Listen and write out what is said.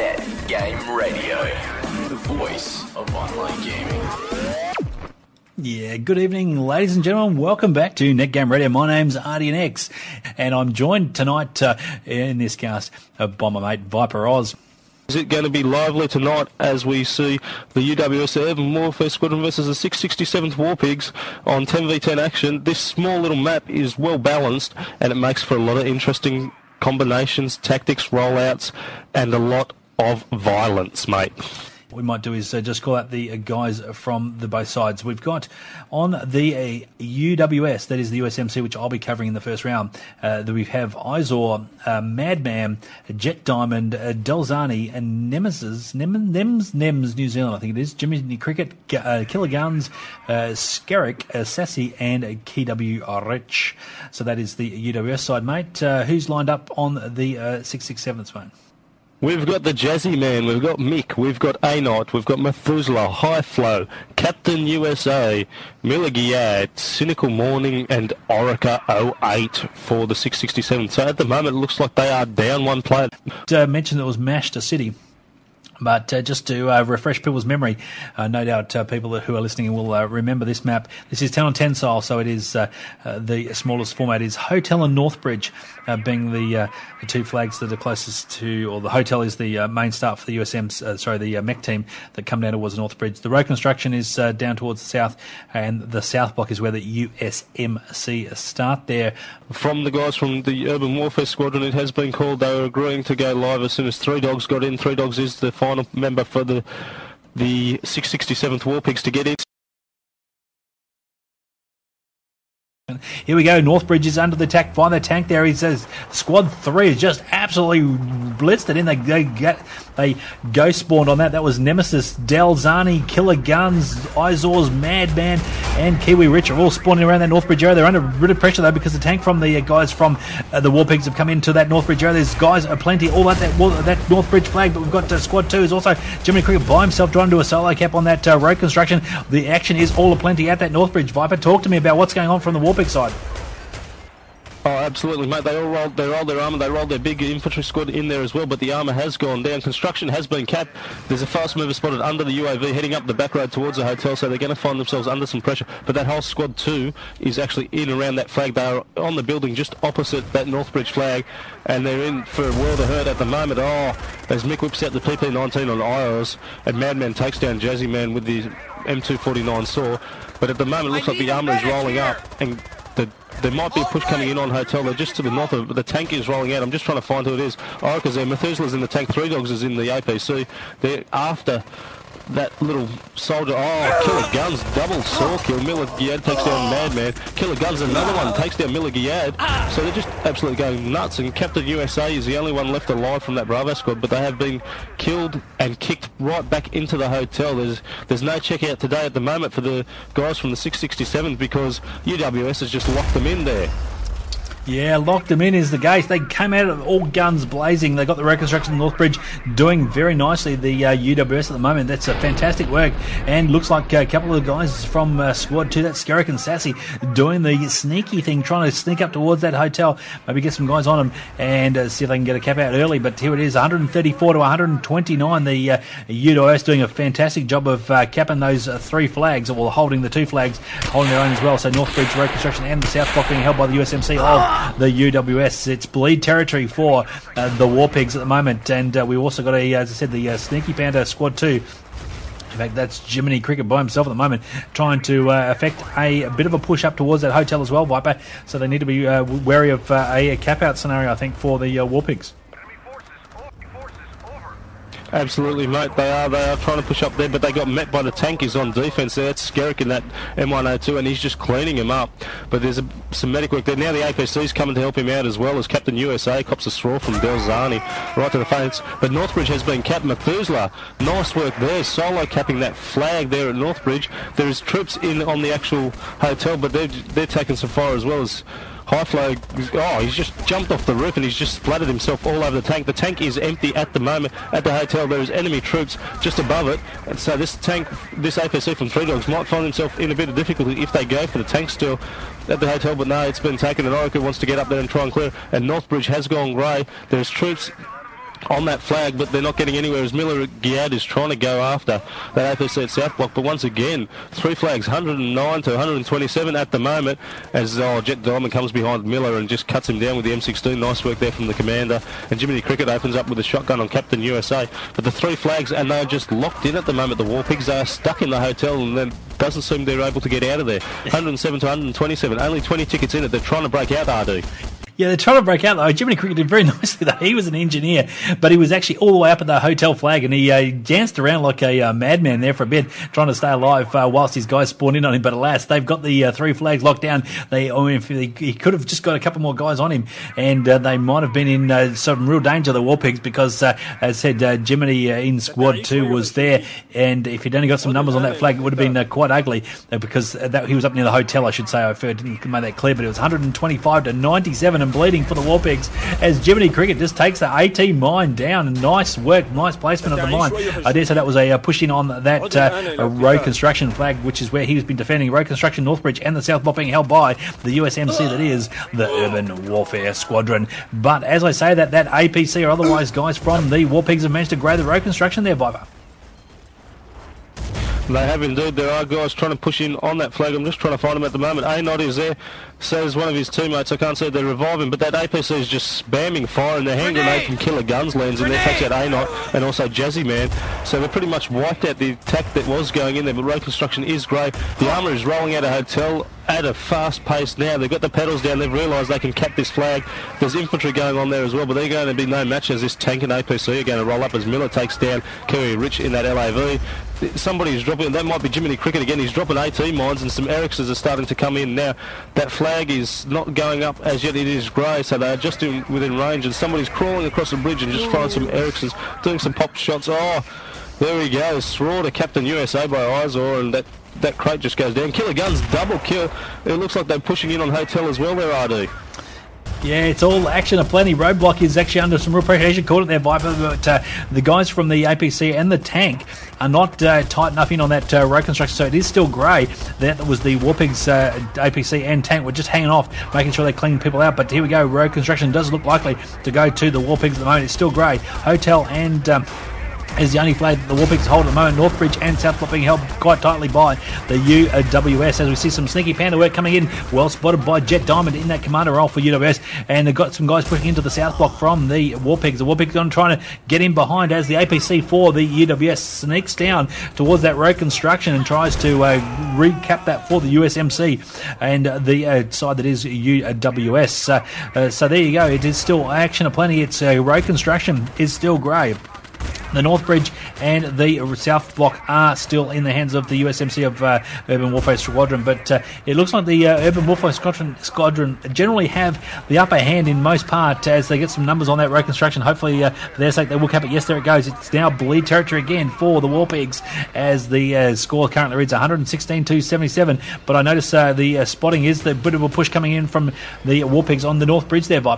Net Game Radio, the voice of online gaming. Yeah, good evening, ladies and gentlemen. Welcome back to Net Game Radio. My name's RDNX, and I'm joined tonight in this cast by my mate Viper Oz. Is it going to be lively tonight as we see the UWS Urban Warfare Squadron versus the 667th Warpigs on 10v10 action? This small little map is well balanced, and it makes for a lot of interesting combinations, tactics, rollouts, and a lot of violence, mate. What we might do is just call out the guys from the both sides. We've got on the UWS, that is the USMC, which I'll be covering in the first round, that we have Izor, Madman, Jet Diamond, Delzani, and Nemesis, Nems New Zealand, I think it is, Jimmy Cricket, Killer Guns, Skerrick, Sassy, and KW Rich. So that is the UWS side, mate. Who's lined up on the 667th, mate? We've got the Jazzy Man, we've got Mick, we've got A-Knot, we've got Methuselah, High Flow, Captain USA, Milligiad, Cynical Morning, and Orica 08 for the 667. So at the moment it looks like they are down one player. Mentioned it was Mashta City. But just to refresh people's memory, no doubt people who are listening will remember this map. This is 10 on 10 style, so it is the smallest format. Is Hotel and Northbridge being the two flags that are closest to, or the hotel is the main start for the the mech team that come down towards Northbridge. The road construction is down towards the south, and the south block is where the USMC start there. From the guys from the Urban Warfare Squadron, it has been called they were agreeing to go live as soon as Three Dogs got in. Three Dogs is the final member for the 667th Warpigs to get in. Here we go. Northbridge is under the attack by the tank there. He says Squad 3 is just absolutely blitzed it in. They ghost spawned on that. That was Nemesis, Delzani, Killer Guns, Izor's, Madman, and Kiwi Rich are all spawning around that Northbridge area. They're under a bit of pressure though because the tank from the guys from the Warpigs have come into that Northbridge area. There's guys aplenty all at that Northbridge flag, but we've got Squad 2 is also Jimmy Cricket by himself trying to do a solo cap on that road construction. The action is all aplenty at that Northbridge. Viper, talk to me about what's going on from the Warpig side. Oh, absolutely, mate. They all rolled their armour, they rolled their big infantry squad in there as well, but the armour has gone down. Construction has been capped. There's a fast mover spotted under the UAV heading up the back road towards the hotel, so they're going to find themselves under some pressure. But that whole Squad 2 is actually in around that flag. They are on the building just opposite that Northbridge flag, and they're in for a world of hurt at the moment. Oh, as Mick whips out the PP-19 on IOS, and Madman takes down Jazzy Man with the M249 saw. But at the moment it looks like the armour is rolling up, and there might be a push coming in on Hotel. They're just to the north of it, but the tank is rolling out. I'm just trying to find who it is. Orica's there, Methuselah's in the tank, Three Dogs is in the APC. They're after that little soldier. Oh, Killer Guns, double saw kill. Milligiad takes down Madman. Killer Guns, another one, takes down Milligiad. So they're just absolutely going nuts, and Captain USA is the only one left alive from that Bravo squad, but they have been killed and kicked right back into the hotel. There's no checkout today at the moment for the guys from the 667 because UWS has just locked them in there. Yeah, locked them in is the case. They came out of all guns blazing. They got the reconstruction of Northbridge doing very nicely. The UWS at the moment, that's a fantastic work. And looks like a couple of guys from Squad 2, that's Skerrick and Sassy, doing the sneaky thing, trying to sneak up towards that hotel, maybe get some guys on them and see if they can get a cap out early. But here it is, 134 to 129. The UWS doing a fantastic job of capping those three flags, or holding the two flags, holding their own as well. So Northbridge reconstruction and the South Block being held by the USMC of the UWS. It's bleed territory for the Warpigs at the moment, and we also got as I said, the Sneaky Panda Squad 2. In fact, that's Jiminy Cricket by himself at the moment, trying to effect a bit of a push up towards that hotel as well, Viper. So they need to be wary of a cap-out scenario, I think, for the Warpigs. Absolutely, mate. They are trying to push up there, but they got met by the tank. He's on defence there. It's Skerrick in that M102, and he's just cleaning him up. But there's some medic work there. Now the APC's coming to help him out as well, as Captain USA cops a straw from Delzani right to the fence. But Northbridge has been capped. Methuselah, nice work there. Solo capping that flag there at Northbridge. There is troops in on the actual hotel, but they're taking some fire as well as High Flow. Oh, he's just jumped off the roof and he's just splattered himself all over the tank. The tank is empty at the moment at the hotel. There is enemy troops just above it, and so this APC from Three Dogs might find himself in a bit of difficulty if they go for the tank still at the hotel. But no, it's been taken, and Orica wants to get up there and try and clear it. And Northbridge has gone grey. There's troops on that flag, but they're not getting anywhere as Miller Giad is trying to go after that APC at South Block. But once again, 3 flags, 109 to 127 at the moment, as Jet Diamond comes behind Miller and just cuts him down with the M16. Nice work there from the commander. And Jiminy Cricket opens up with a shotgun on Captain USA. But the 3 flags, and they're just locked in at the moment. The War Pigs are stuck in the hotel, and then doesn't seem they're able to get out of there. 107 to 127, only 20 tickets in it. They're trying to break out, RD. Yeah, they're trying to break out, though. Jiminy Cricket did very nicely, though. He was an engineer, but he was actually all the way up at the hotel flag, and he danced around like a madman there for a bit, trying to stay alive whilst his guys spawned in on him. But alas, they've got the 3 flags locked down. He could have just got a couple more guys on him, and they might have been in some real danger, the War Pigs, because, as I said, Jiminy in squad 2 was there, and if he'd only got some numbers on that flag, it would have been quite ugly, because he was up near the hotel, I should say. I didn't make that clear, but it was 125 to 97 and bleeding for the War Pigs, as Jiminy Cricket just takes the AT mine down. Nice work, nice placement of the mine. I dare say that was a push in on that road construction flag, which is where he's been defending road construction, Northbridge, and the South Block being held by the USMC, that is the Urban Warfare Squadron. But as I say, that APC or otherwise guys from the War Pigs have managed to grow the road construction there, Viper. They have indeed. There are guys trying to push in on that flag. I'm just trying to find him at the moment. A-Not is there. So is one of his teammates. I can't see they're reviving, but that APC is just spamming fire, and the hand grenade from Killer Guns lands in there, takes out A-Not and also Jazzy Man. So they pretty much wiped out the attack that was going in there, but road construction is great. The armour is rolling out of hotel at a fast pace now. They've got the pedals down. They've realised they can cap this flag. There's infantry going on there as well, but they're going to be no match as this tank and APC are going to roll up as Miller takes down Kerry Rich in that LAV. Somebody's dropping, that might be Jiminy Cricket again. He's dropping AT mines, and some Ericsons are starting to come in now. That flag is not going up as yet. It is grey, so they're just within range, and somebody's crawling across the bridge and just firing some Ericsons, doing some pop shots. Oh, there he goes. Throw to Captain USA by Izor, and that crate just goes down. Killer Guns double kill. It looks like they're pushing in on hotel as well there, RD. Yeah, it's all action aplenty. Roadblock is actually under some real pressure. As you called it there, Viper, but the guys from the APC and the tank are not tight enough in on that road construction, so it is still grey. That was the Warpigs APC and tank were just hanging off, making sure they clean people out. But here we go, road construction does look likely to go to the Warpigs at the moment. It's still grey. Hotel and is the only flag that the War Pigs hold at the moment. Northbridge and South Block being held quite tightly by the UWS, as we see some sneaky panda work coming in. Well spotted by Jet Diamond in that commander role for UWS, and they've got some guys pushing into the South Block from the War Pigs. The War Pigs are trying to get in behind as the APC for the UWS sneaks down towards that road construction and tries to recap that for the USMC and the side that is UWS. So there you go. It is still action aplenty. It's road construction is still grey. The Northbridge and the South Block are still in the hands of the USMC of Urban Warfare Squadron, but it looks like the Urban Warfare Squadron generally have the upper hand in most part as they get some numbers on that road construction. Hopefully, for their sake, they will cap it. Yes, there it goes. It's now bleed territory again for the War Pigs as the score currently reads 116 to 77, but I notice the spotting is the bit of a push coming in from the War Pigs on the North Bridge there, Viper.